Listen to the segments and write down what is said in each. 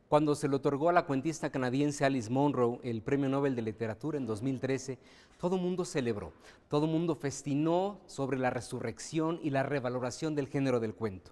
Cuando se le otorgó a la cuentista canadiense Alice Munro el Premio Nobel de Literatura en 2013, todo mundo celebró, todo mundo festinó sobre la resurrección y la revaloración del género del cuento.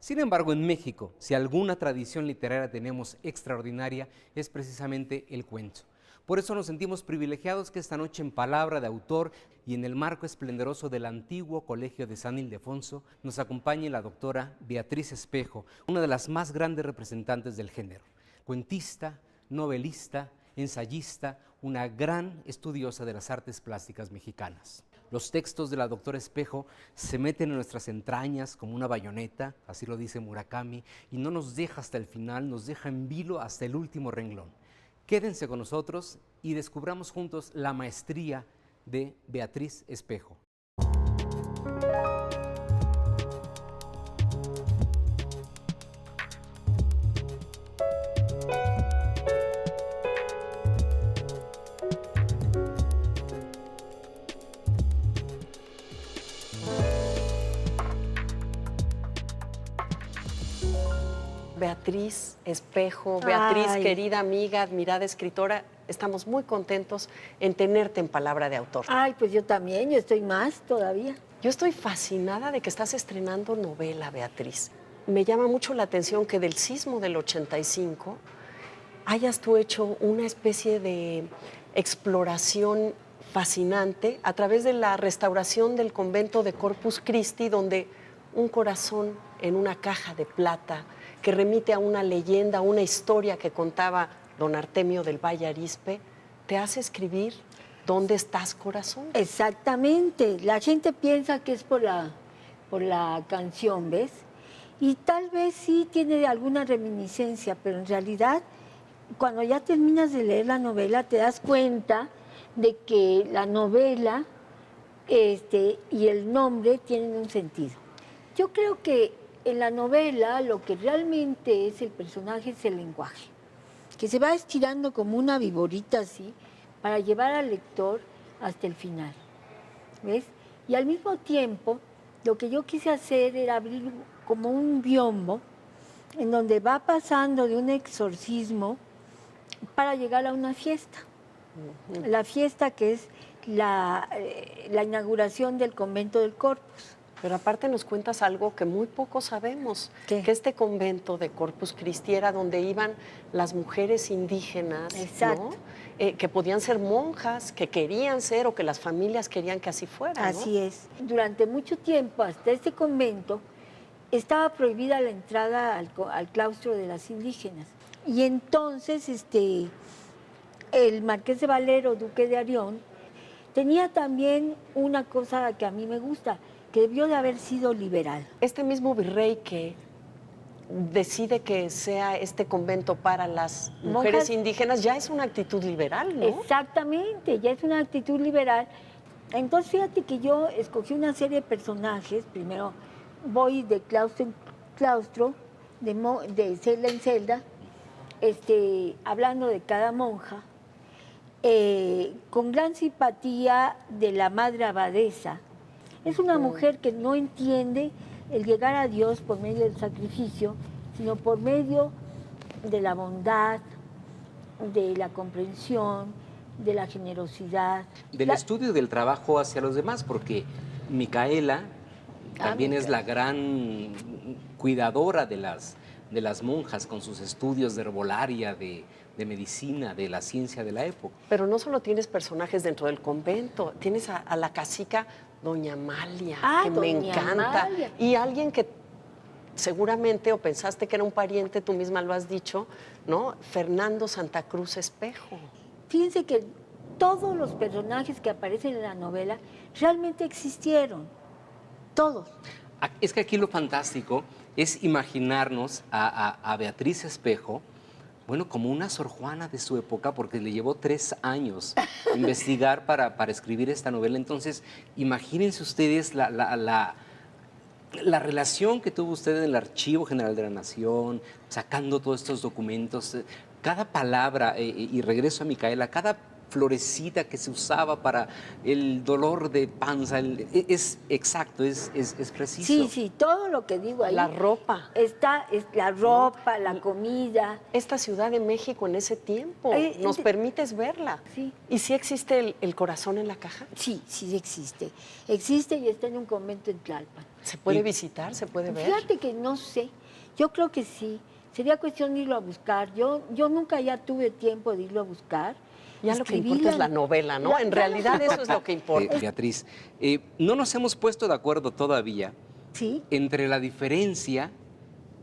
Sin embargo, en México, si alguna tradición literaria tenemos extraordinaria, es precisamente el cuento. Por eso nos sentimos privilegiados que esta noche en Palabra de Autor y en el marco esplendoroso del antiguo Colegio de San Ildefonso nos acompañe la doctora Beatriz Espejo, una de las más grandes representantes del género. Cuentista, novelista, ensayista, una gran estudiosa de las artes plásticas mexicanas. Los textos de la doctora Espejo se meten en nuestras entrañas como una bayoneta, así lo dice Murakami, y no nos deja hasta el final, nos deja en vilo hasta el último renglón. Quédense con nosotros y descubramos juntos la maestría de Beatriz Espejo. Beatriz Espejo, Beatriz, Ay, querida amiga, admirada escritora, estamos muy contentos en tenerte en Palabra de Autor. ay, pues yo también, yo estoy más todavía. Yo estoy fascinada de que estás estrenando novela, Beatriz. Me llama mucho la atención que del sismo del 85 hayas tú hecho una especie de exploración fascinante a través de la restauración del convento de Corpus Christi, donde un corazón en una caja de plata que remite a una leyenda, a una historia que contaba don Artemio del Valle Arizpe, te hace escribir ¿Dónde estás, corazón? Exactamente, la gente piensa que es por la canción, ¿ves? Y tal vez sí tiene alguna reminiscencia, pero en realidad cuando ya terminas de leer la novela te das cuenta de que la novela y el nombre tienen un sentido. Yo creo que en la novela lo que realmente es el personaje es el lenguaje, que se va estirando como una viborita así para llevar al lector hasta el final, ¿ves? Y al mismo tiempo lo que yo quise hacer era abrir como un biombo en donde va pasando de un exorcismo para llegar a una fiesta. La fiesta que es la inauguración del convento del Corpus. Pero aparte nos cuentas algo que muy poco sabemos, ¿Qué? que este convento de Corpus Christi era donde iban las mujeres indígenas, Exacto. ¿no? Que podían ser monjas, que querían ser o que las familias querían que así fuera, ¿no? Así es. Durante mucho tiempo, hasta este convento, estaba prohibida la entrada al claustro de las indígenas. Y entonces el marqués de Valero, duque de Arión, tenía también una cosa que a mí me gusta, que debió de haber sido liberal. Este mismo virrey que decide que sea este convento para las mujeres Monjas. indígenas ya es una actitud liberal, ¿no? Exactamente, ya es una actitud liberal. Entonces fíjate que yo escogí una serie de personajes, primero voy de claustro en claustro, de celda en celda, hablando de cada monja, con gran simpatía de la madre abadesa. Es una mujer que no entiende el llegar a Dios por medio del sacrificio, sino por medio de la bondad, de la comprensión, de la generosidad. Del estudio del trabajo hacia los demás, porque Micaela también es la gran cuidadora de las monjas con sus estudios de herbolaria, de medicina, de la ciencia de la época. Pero no solo tienes personajes dentro del convento, tienes a la cacica Doña Amalia, que me Doña encanta. Amalia. Y alguien que seguramente, o pensaste que era un pariente, tú misma lo has dicho, ¿no? Fernando Santa Cruz Espejo. Fíjense que todos los personajes que aparecen en la novela realmente existieron, todos. Es que aquí lo fantástico es imaginarnos a Beatriz Espejo, bueno, como una Sor Juana de su época, porque le llevó 3 años investigar para escribir esta novela. Entonces, imagínense ustedes la relación que tuvo usted en el Archivo General de la Nación, sacando todos estos documentos, cada palabra, y regreso a Micaela, cada florecita que se usaba para el dolor de panza. Es exacto, es preciso. Sí, sí, todo lo que digo ahí. La ropa. Es la ropa, la comida. Esta Ciudad de México en ese tiempo, nos permites verla. Sí. ¿Y si existe el corazón en la caja? Sí, sí existe. Existe y está en un convento en Tlalpan. ¿Se puede visitar? ¿Se puede ver? Fíjate que no sé. Yo creo que sí. Sería cuestión de irlo a buscar. Yo nunca ya tuve tiempo de irlo a buscar. Ya lo que importa es la novela, ¿no? En realidad eso es lo que importa. Beatriz, no nos hemos puesto de acuerdo todavía Sí. entre la diferencia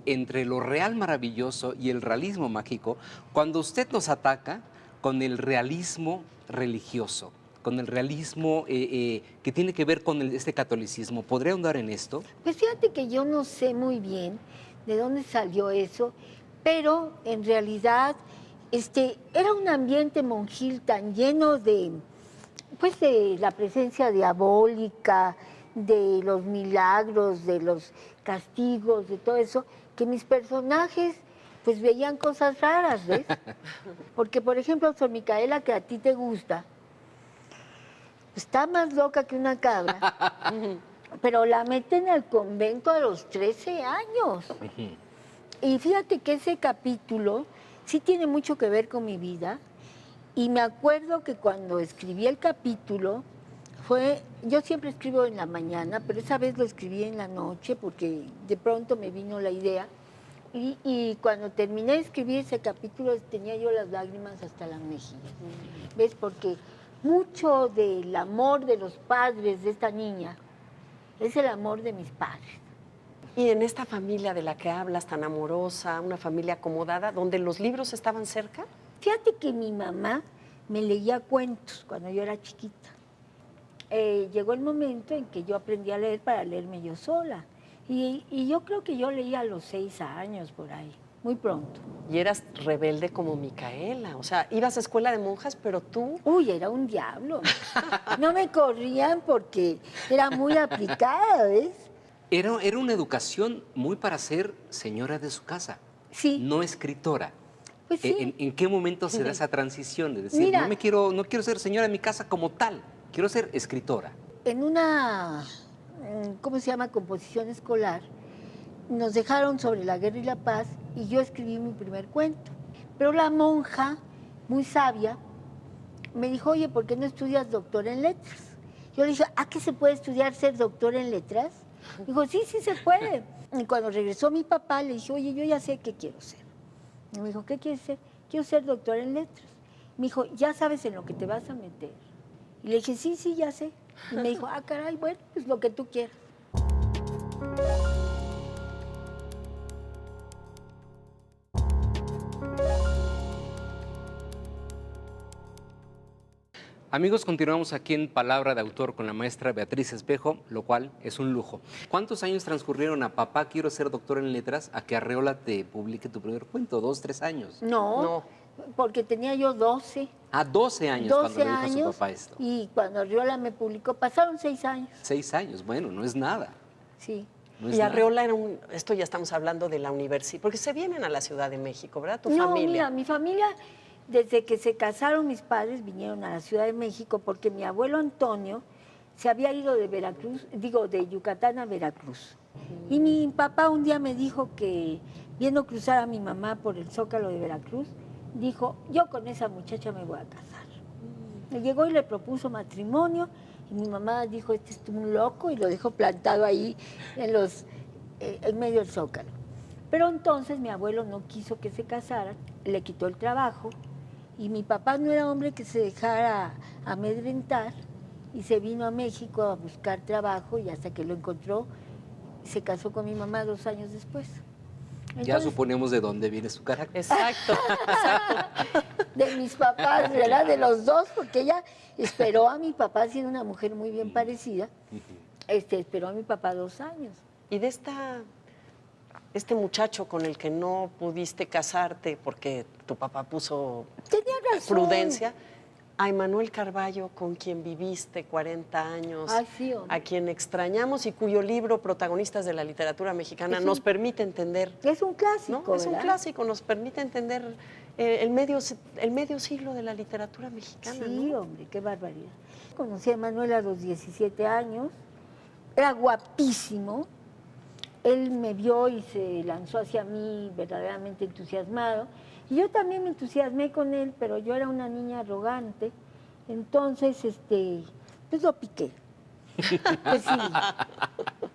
entre lo real maravilloso y el realismo mágico cuando usted nos ataca con el realismo religioso, con el realismo que tiene que ver con este catolicismo. ¿Podría ahondar en esto? Pues fíjate que yo no sé muy bien de dónde salió eso, pero en realidad era un ambiente monjil tan lleno de la presencia diabólica, de los milagros, de los castigos, de todo eso, que mis personajes pues veían cosas raras, ¿ves? Porque, por ejemplo, Sor Micaela, que a ti te gusta, está más loca que una cabra, pero la meten al convento a los 13 años. Y fíjate que ese capítulo sí tiene mucho que ver con mi vida. Y me acuerdo que cuando escribí el capítulo, yo siempre escribo en la mañana, pero esa vez lo escribí en la noche porque de pronto me vino la idea. Y cuando terminé de escribir ese capítulo tenía yo las lágrimas hasta las mejillas. ¿Ves? Porque mucho del amor de los padres de esta niña es el amor de mis padres. Y en esta familia de la que hablas, tan amorosa, una familia acomodada, donde los libros estaban cerca. Fíjate que mi mamá me leía cuentos cuando yo era chiquita. Llegó el momento en que yo aprendí a leer para leerme yo sola. Y yo creo que yo leía a los 6 años por ahí, muy pronto. Y eras rebelde como Micaela. O sea, ibas a escuela de monjas, pero tú... Uy, era un diablo. No me corrían porque era muy aplicada, ¿ves? Era una educación muy para ser señora de su casa, Sí. no escritora. Pues sí. ¿En qué momento se da esa transición de decir, Mira, no quiero ser señora de mi casa como tal, quiero ser escritora? En una, ¿cómo se llama?, composición escolar, nos dejaron sobre la guerra y la paz y yo escribí mi primer cuento. Pero la monja, muy sabia, me dijo, oye, ¿por qué no estudias doctor en letras? Yo le dije, ¿a qué se puede estudiar ser doctor en letras? Dijo, sí, sí se puede. Y cuando regresó mi papá, le dije, oye, yo ya sé qué quiero ser. Y me dijo, ¿qué quieres ser? Quiero ser doctor en letras. Me dijo, ¿ya sabes en lo que te vas a meter? Y le dije, sí, sí, ya sé. Y me dijo, ah, caray, bueno, pues lo que tú quieras. Amigos, continuamos aquí en Palabra de Autor con la maestra Beatriz Espejo, lo cual es un lujo. ¿Cuántos años transcurrieron a papá quiero ser doctor en letras a que Arreola te publique tu primer cuento? ¿2, 3 años? No, porque tenía yo 12. 12 años 12 cuando le dijo a años, su papá esto. Y cuando Arreola me publicó, pasaron 6 años. 6 años, bueno, no es nada. Sí. No es Y nada. Arreola era esto ya estamos hablando de la universidad, porque se vienen a la Ciudad de México, ¿verdad? Tu No, familia. mira, mi familia, desde que se casaron mis padres, vinieron a la Ciudad de México porque mi abuelo Antonio se había ido de de Yucatán a Veracruz. Y mi papá un día me dijo que, viendo cruzar a mi mamá por el Zócalo de Veracruz, dijo, yo con esa muchacha me voy a casar. Me llegó y le propuso matrimonio, y mi mamá dijo, este es un loco, y lo dejó plantado ahí en medio del Zócalo. Pero entonces mi abuelo no quiso que se casaran, le quitó el trabajo, y mi papá no era hombre que se dejara amedrentar, y se vino a México a buscar trabajo, y hasta que lo encontró, se casó con mi mamá 2 años después. Ya Entonces, suponemos de dónde viene su carácter. Exacto, exacto. de mis papás, ¿verdad? De los dos, porque ella esperó a mi papá, siendo una mujer muy bien parecida, esperó a mi papá 2 años. Y de este muchacho con el que no pudiste casarte porque tu papá puso Tenía razón. prudencia, a Emanuel Carballo, con quien viviste 40 años, Ay, sí, hombre. a quien extrañamos y cuyo libro, Protagonistas de la Literatura Mexicana, Es nos permite entender, Es un clásico, ¿no? Es un ¿verdad? clásico, nos permite entender el medio siglo de la literatura mexicana, Sí, ¿no? hombre, qué barbaridad. Conocí a Manuel a los 17 años, era guapísimo. Él me vio y se lanzó hacia mí verdaderamente entusiasmado. Y yo también me entusiasmé con él, pero yo era una niña arrogante. Entonces, pues lo piqué. Pues sí,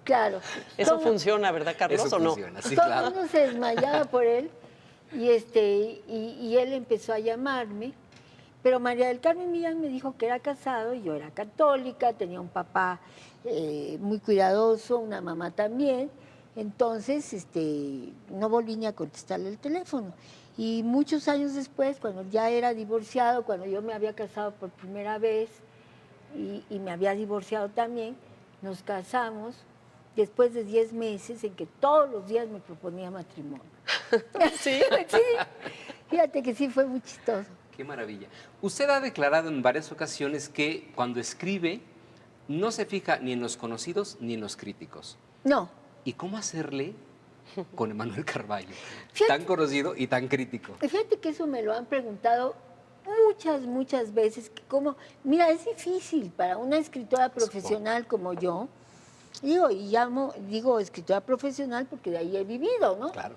claro. Eso funciona, ¿verdad, Carlos, Eso o no? funciona, sí, Todo el claro. mundo se desmayaba por él y él empezó a llamarme. Pero María del Carmen Millán me dijo que era casado y yo era católica, tenía un papá muy cuidadoso, una mamá también. Entonces, no volví ni a contestarle el teléfono. Y muchos años después, cuando ya era divorciado, cuando yo me había casado por primera vez y me había divorciado también, nos casamos después de 10 meses en que todos los días me proponía matrimonio. Sí. Sí, fíjate que sí fue muy chistoso. Qué maravilla. Usted ha declarado en varias ocasiones que cuando escribe no se fija ni en los conocidos ni en los críticos. No, ¿Y cómo hacerle con Emanuel Carballo? Fíjate. Tan conocido y tan crítico. fíjate que eso me lo han preguntado muchas veces. Que mira, es difícil para una escritora profesional como yo. Digo escritora profesional porque de ahí he vivido, ¿no? Claro.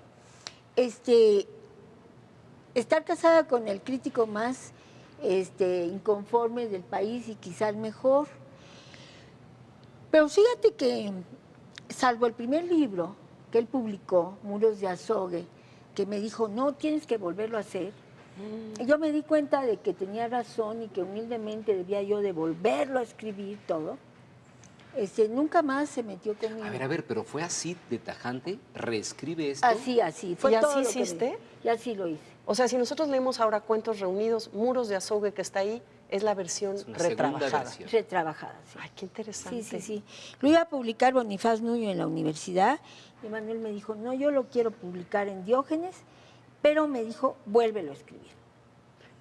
Estar casada con el crítico más inconforme del país y quizás el mejor. Pero fíjate que, salvo el primer libro que él publicó, Muros de Azogue, que me dijo, no, tienes que volverlo a hacer, yo me di cuenta de que tenía razón y que humildemente debía yo de volverlo a escribir todo. Nunca más se metió conmigo. A ver, pero fue así de tajante, reescribe esto. Así. Fue ¿Y así todo lo que hiciste? y así lo hice. O sea, si nosotros leemos ahora Cuentos Reunidos, Muros de Azogue, que está ahí, es la versión Es una segunda retrabajada. versión. Retrabajada, sí. Ay, qué interesante. Sí. Lo iba a publicar Bonifaz Nuño en la universidad y Manuel me dijo, no, yo lo quiero publicar en Diógenes, pero me dijo, vuélvelo a escribir.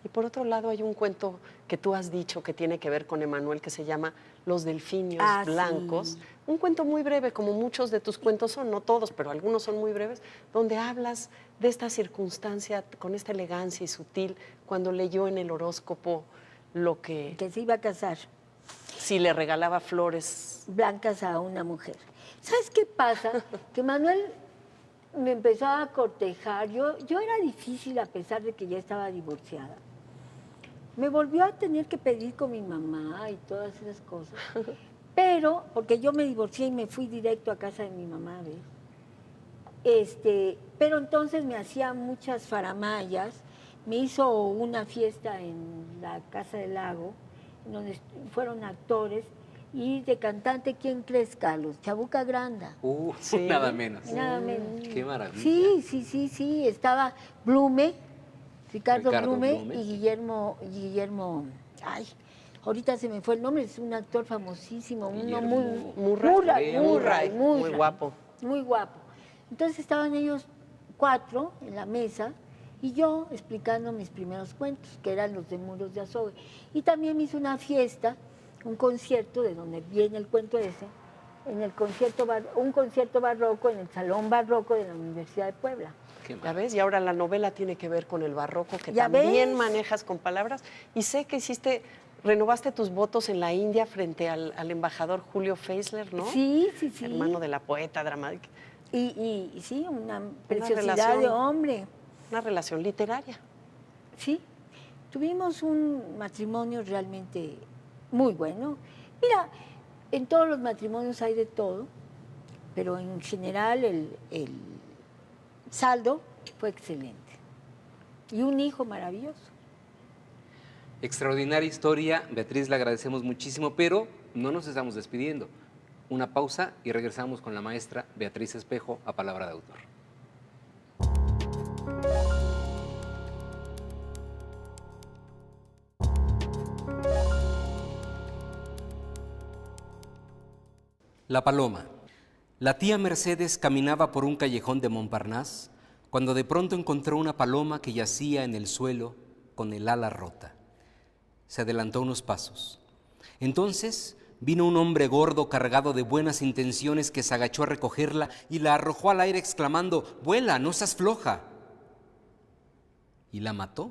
Y por otro lado hay un cuento que tú has dicho que tiene que ver con Emanuel, que se llama Los Delfinios Ah, Blancos. sí. Un cuento muy breve, como muchos de tus cuentos son, no todos, pero algunos son muy breves, donde hablas de esta circunstancia con esta elegancia y sutil, cuando leyó en el horóscopo lo que, Que se iba a casar, si le regalaba flores. blancas a una mujer. ¿Sabes qué pasa? Que Manuel me empezó a cortejar. Yo era difícil a pesar de que ya estaba divorciada. Me volvió a tener que pedir con mi mamá y todas esas cosas. Pero, porque yo me divorcié y me fui directo a casa de mi mamá, ¿ves? Pero entonces me hacía muchas faramayas. Me hizo una fiesta en la Casa del Lago, donde fueron actores. Y de cantante, ¿quién crees, Carlos? Chabuca Granda. Sí. Nada menos. Nada menos. Qué maravilla. Sí. Estaba Blume, Ricardo Blume Blume. y Guillermo. Ay, ahorita se me fue el nombre, es un actor famosísimo, uno Guillermo Murray, muy guapo. Muy guapo. Entonces estaban ellos 4 en la mesa y yo explicando mis primeros cuentos, que eran los de Muros de Azogue. Y también me hizo una fiesta, un concierto, de donde viene el cuento ese, en el un concierto barroco en el Salón Barroco de la Universidad de Puebla. Qué ¿Ya maravilla. ves? Y ahora la novela tiene que ver con el barroco, que ¿Ya también ves? manejas con palabras. Y sé que renovaste tus votos en la India frente al embajador Julio Feisler, ¿no? Sí. Hermano de la poeta dramática. Y sí, una preciosidad relación. de hombre. Una relación literaria. Sí, tuvimos un matrimonio realmente muy bueno. Mira, en todos los matrimonios hay de todo, pero en general el saldo fue excelente. Y un hijo maravilloso. Extraordinaria historia. Beatriz, le agradecemos muchísimo, pero no nos estamos despidiendo. Una pausa y regresamos con la maestra Beatriz Espejo a Palabra de Autor. La paloma. La tía Mercedes caminaba por un callejón de Montparnasse cuando de pronto encontró una paloma que yacía en el suelo con el ala rota. Se adelantó unos pasos. Entonces vino un hombre gordo cargado de buenas intenciones que se agachó a recogerla y la arrojó al aire exclamando: «¡Vuela, no seas floja!». y la mató.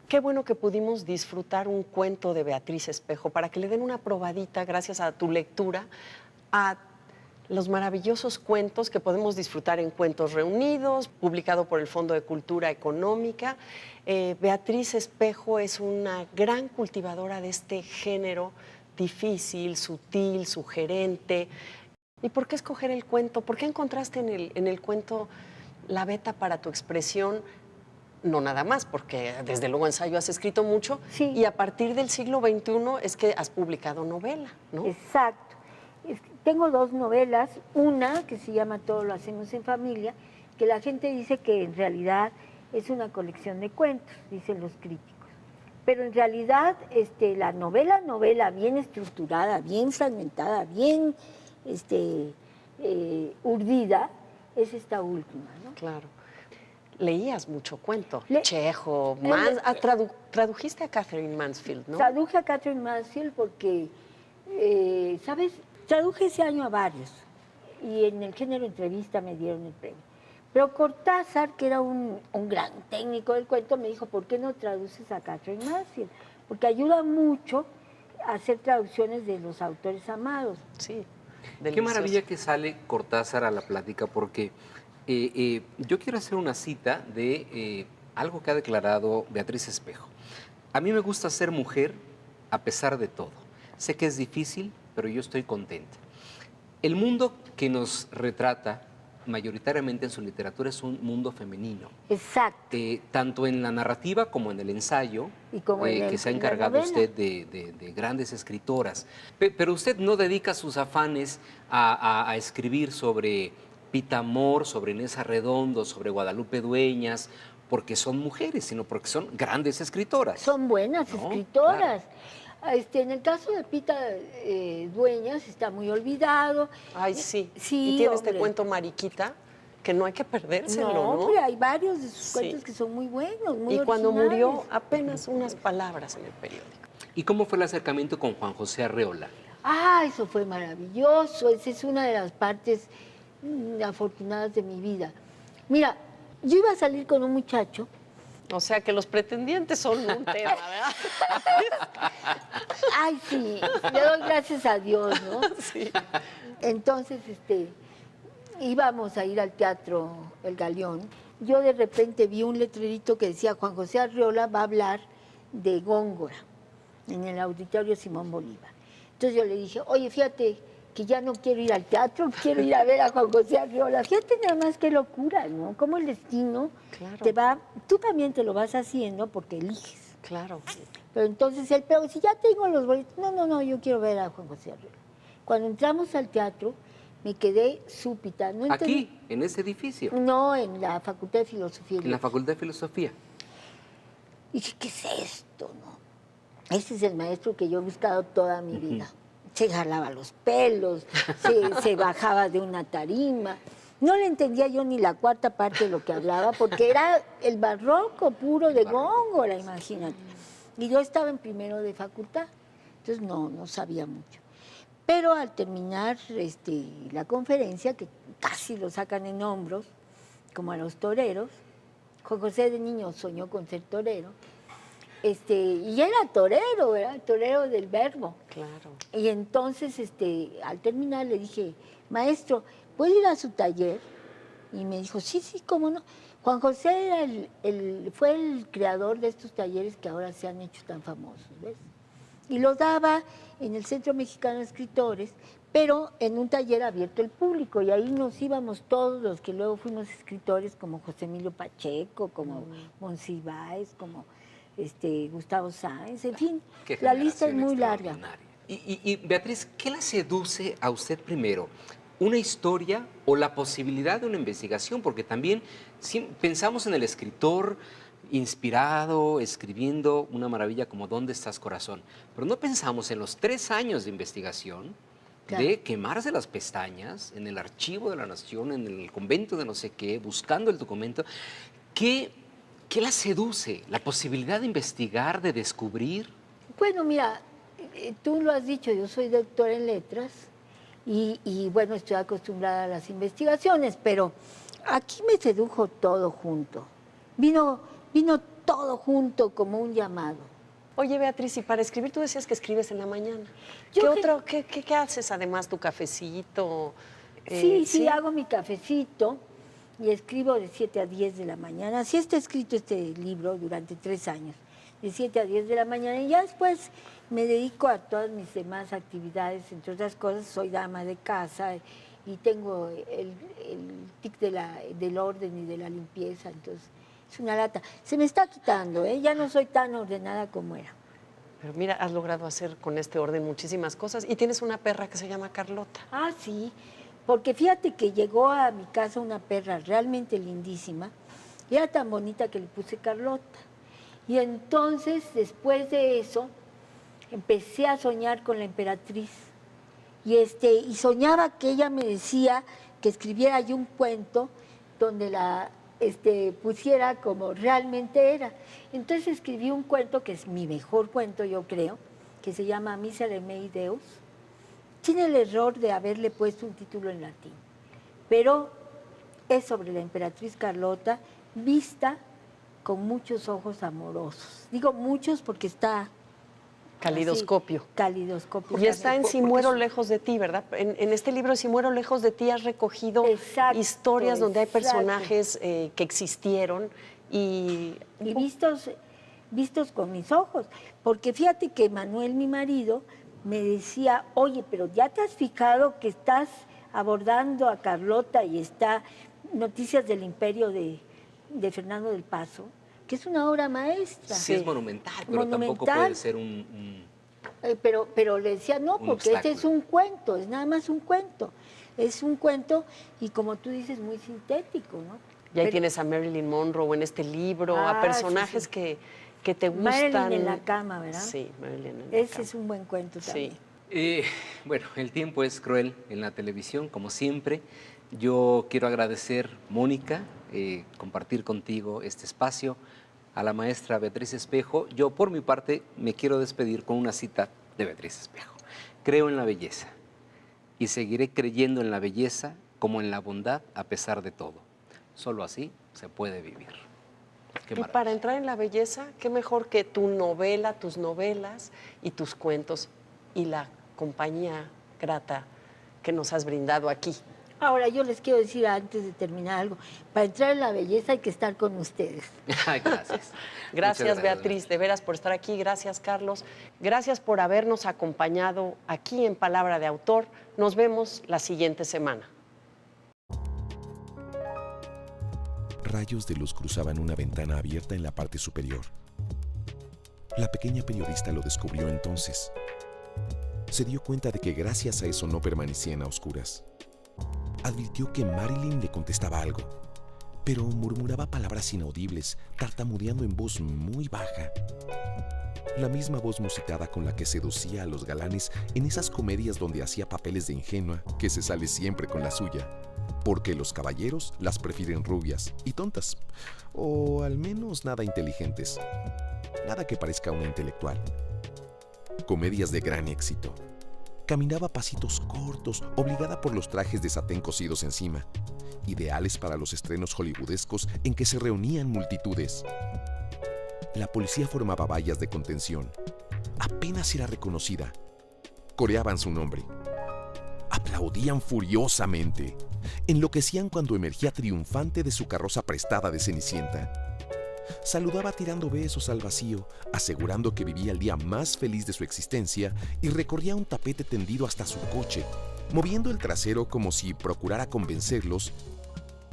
Qué bueno que pudimos disfrutar un cuento de Beatriz Espejo para que le den una probadita, gracias a tu lectura, a los maravillosos cuentos que podemos disfrutar en Cuentos Reunidos, publicado por el Fondo de Cultura Económica. Beatriz Espejo es una gran cultivadora de este género difícil, sutil, sugerente. ¿Y por qué escoger el cuento? ¿Por qué encontraste en el cuento la veta para tu expresión? No nada más, porque desde luego ensayo has escrito mucho, Sí. y a partir del siglo XXI es que has publicado novela, ¿no? Exacto. Tengo 2 novelas, una que se llama Todo lo hacemos en familia, que la gente dice que en realidad es una colección de cuentos, dicen los críticos. Pero en realidad la novela bien estructurada, bien fragmentada, bien urdida, es esta última, ¿no? Claro. Leías mucho cuento, Le- Chejo, tradujiste a Catherine Mansfield, ¿no? Traduje a Catherine Mansfield porque, ¿sabes? Traduje ese año a varios y en el género entrevista me dieron el premio. Pero Cortázar, que era un gran técnico del cuento, me dijo, ¿por qué no traduces a Catherine Mansfield? Porque ayuda mucho a hacer traducciones de los autores amados. Sí. Qué Delicioso. maravilla que sale Cortázar a la plática, porque yo quiero hacer una cita de algo que ha declarado Beatriz Espejo. A mí me gusta ser mujer a pesar de todo. Sé que es difícil, pero yo estoy contenta. El mundo que nos retrata mayoritariamente en su literatura es un mundo femenino. Exacto. Tanto en la narrativa como en el ensayo, Y como que se ha encargado usted de grandes escritoras. Pero usted no dedica sus afanes a escribir sobre Pita Amor, sobre Inés Arredondo, sobre Guadalupe Dueñas, porque son mujeres, sino porque son grandes escritoras. Son buenas No, escritoras. En el caso de Pita Dueñas está muy olvidado. Ay, sí. Sí, y tiene este hombre. cuento Mariquita, que no hay que perdérselo, ¿no? Hombre, hay varios de sus Sí. cuentos que son muy buenos, muy Y cuando originales. murió, apenas unas palabras en el periódico. ¿Y cómo fue el acercamiento con Juan José Arreola? Ah, eso fue maravilloso. Esa es una de las partes afortunadas de mi vida. Mira, yo iba a salir con un muchacho. O sea que los pretendientes son un tema, ¿verdad? Ay, sí, le doy gracias a Dios, ¿no? Sí. Entonces, íbamos a ir al Teatro El Galeón. Yo de repente vi un letrerito que decía Juan José Arreola va a hablar de Góngora en el Auditorio Simón Bolívar. Entonces yo le dije, oye, fíjate que ya no quiero ir al teatro, quiero ir a ver a Juan José Arreola. Fíjate nada más qué locura, ¿no? Cómo el destino Claro. te va, tú también te lo vas haciendo porque eliges. Claro. Pero entonces él, pero si ya tengo los boletos, no, yo quiero ver a Juan José Arreola. Cuando entramos al teatro, me quedé súbita. No entendí- Aquí, en ese edificio, No, en la Facultad de Filosofía. y en la Letras. Facultad de Filosofía. Y dije, ¿qué es esto? No? Ese es el maestro que yo he buscado toda mi vida. Se jalaba los pelos, se bajaba de una tarima. No le entendía yo ni la cuarta parte de lo que hablaba, porque era el barroco puro de Góngora, imagínate. Y yo estaba en primero de facultad, entonces no sabía mucho. Pero al terminar la conferencia, que casi lo sacan en hombros, como a los toreros, Juan José de niño soñó con ser torero, y era torero del Verbo. Claro. Y entonces, al terminar le dije, maestro, ¿puedo ir a su taller? Y me dijo, sí, cómo no. Juan José era fue el creador de estos talleres que ahora se han hecho tan famosos, ¿ves? Y los daba en el Centro Mexicano de Escritores, pero en un taller abierto al público, y ahí nos íbamos todos los que luego fuimos escritores, como José Emilio Pacheco, como Monsiváis, como Gustavo Sáenz, en fin, Qué la lista es generación muy larga. extraordinaria. Y Beatriz, ¿qué la seduce a usted primero? ¿Una historia o la posibilidad de una investigación? Porque también pensamos en el escritor inspirado, escribiendo una maravilla como ¿Dónde estás, corazón? Pero no pensamos en los 3 años de investigación, Claro. de quemarse las pestañas en el archivo de la Nación, en el convento de no sé qué, buscando el documento. ¿Qué la seduce? ¿La posibilidad de investigar, de descubrir? Bueno, mira, tú lo has dicho, yo soy doctora en letras y bueno, estoy acostumbrada a las investigaciones, pero aquí me sedujo todo junto. Vino todo junto como un llamado. Oye, Beatriz, y para escribir, tú decías que escribes en la mañana. Yo ¿Qué haces además? ¿Tu cafecito? Sí, hago mi cafecito y escribo de 7 a 10 de la mañana. Así está escrito este libro durante 3 años, de 7 a 10 de la mañana. Y ya después me dedico a todas mis demás actividades. Entre otras cosas, soy dama de casa y tengo el tic del orden y de la limpieza. Entonces, es una lata. Se me está quitando, ¿eh? Ya no soy tan ordenada como era. Pero mira, has logrado hacer con este orden muchísimas cosas. Y tienes una perra que se llama Carlota. Ah, sí, porque fíjate que llegó a mi casa una perra realmente lindísima. Y era tan bonita que le puse Carlota. Y entonces, después de eso, empecé a soñar con la emperatriz. Y soñaba que ella me decía que escribiera yo un cuento donde la pusiera como realmente era. Entonces escribí un cuento que es mi mejor cuento, yo creo, que se llama Miserere mei Deus. Tiene el error de haberle puesto un título en latín, pero es sobre la emperatriz Carlota vista con muchos ojos amorosos. Digo muchos porque está... Calidoscopio. Así, calidoscopio. Y está en Si muero lejos de ti, ¿verdad? En este libro, Si muero lejos de ti, has recogido historias donde hay personajes que existieron y vistos con mis ojos. Porque fíjate que Manuel, mi marido, me decía, oye, pero ¿ya te has fijado que estás abordando a Carlota y está Noticias del Imperio de Fernando del Paso? Que es una obra maestra. Sí, es monumental, pero tampoco puede ser Pero le decía, no, porque este es un cuento, es nada más un cuento. Es un cuento y, como tú dices, muy sintético, ¿no? Y ahí tienes a Marilyn Monroe en este libro, a personajes que te gustan. Marilyn en la cama, ¿verdad? Sí, Marilyn en la cama. Ese es un buen cuento también. Sí. Bueno, el tiempo es cruel en la televisión, como siempre. Yo quiero agradecer, Mónica, compartir contigo este espacio, a la maestra Beatriz Espejo. Yo, por mi parte, me quiero despedir con una cita de Beatriz Espejo. Creo en la belleza y seguiré creyendo en la belleza como en la bondad a pesar de todo. Solo así se puede vivir. Qué y maravilla. para entrar en la belleza, qué mejor que tu novela, tus novelas y tus cuentos y la compañía grata que nos has brindado aquí. Ahora, yo les quiero decir antes de terminar algo. Para entrar en la belleza hay que estar con ustedes. Gracias. Gracias, Beatriz, de veras por estar aquí. Gracias, Carlos. Gracias por habernos acompañado aquí en Palabra de Autor. Nos vemos la siguiente semana. Rayos de luz cruzaban una ventana abierta en la parte superior. La pequeña periodista lo descubrió entonces. Se dio cuenta de que gracias a eso no permanecían a oscuras. Advirtió que Marilyn le contestaba algo, pero murmuraba palabras inaudibles, tartamudeando en voz muy baja. La misma voz musicada con la que seducía a los galanes en esas comedias donde hacía papeles de ingenua que se sale siempre con la suya, porque los caballeros las prefieren rubias y tontas, o al menos nada inteligentes, nada que parezca una intelectual. Comedias de gran éxito. Caminaba a pasitos cortos, obligada por los trajes de satén cosidos encima, ideales para los estrenos hollywoodescos en que se reunían multitudes. La policía formaba vallas de contención. Apenas era reconocida. Coreaban su nombre. Aplaudían furiosamente. Enloquecían cuando emergía triunfante de su carroza prestada de Cenicienta. Saludaba tirando besos al vacío, asegurando que vivía el día más feliz de su existencia y recorría un tapete tendido hasta su coche, moviendo el trasero como si procurara convencerlos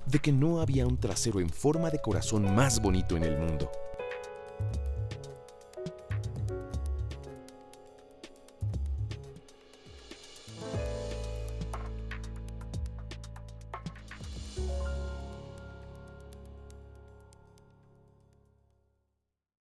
de que no había un trasero en forma de corazón más bonito en el mundo.